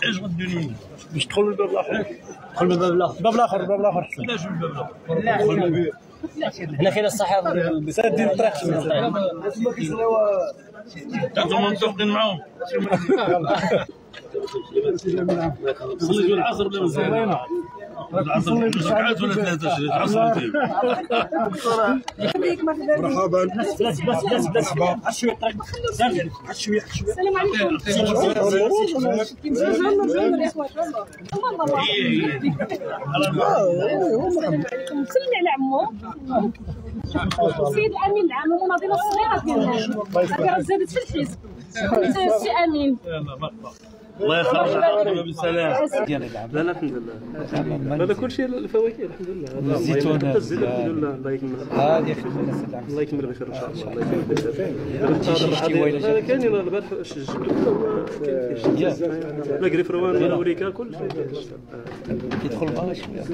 ايش غدوني باش تدخل من الباب الاخر. دخل من الباب الاخر. الباب الاخر الباب الاخر حسن. لا شوف الباب الاخر. هنا كاين الصحافه سادين الطريق. انتم متفقين معاهم. صليتوا العصر ولا مازال؟ العصر ركعات ولا ثلاثة العصر فيه. مرحبا. بلاش شويه شويه السلام عليكم. سلمي على عمو. السيد الامين العام المناضله الصغيره ديالنا راه زادت في الحزب. السي امين الله يخليك بالسلام. لا لا الحمد لله. هذا كل شيء الفواكه الحمد لله. الزيتونات الحمد لله الله يكمل. هذه خدمه سيدي. الله يكمل بخير ان شاء الله. الله يكمل بخير. كاين البارح لا قريف روان ولا وريكا كل شيء. يدخل بها شويه.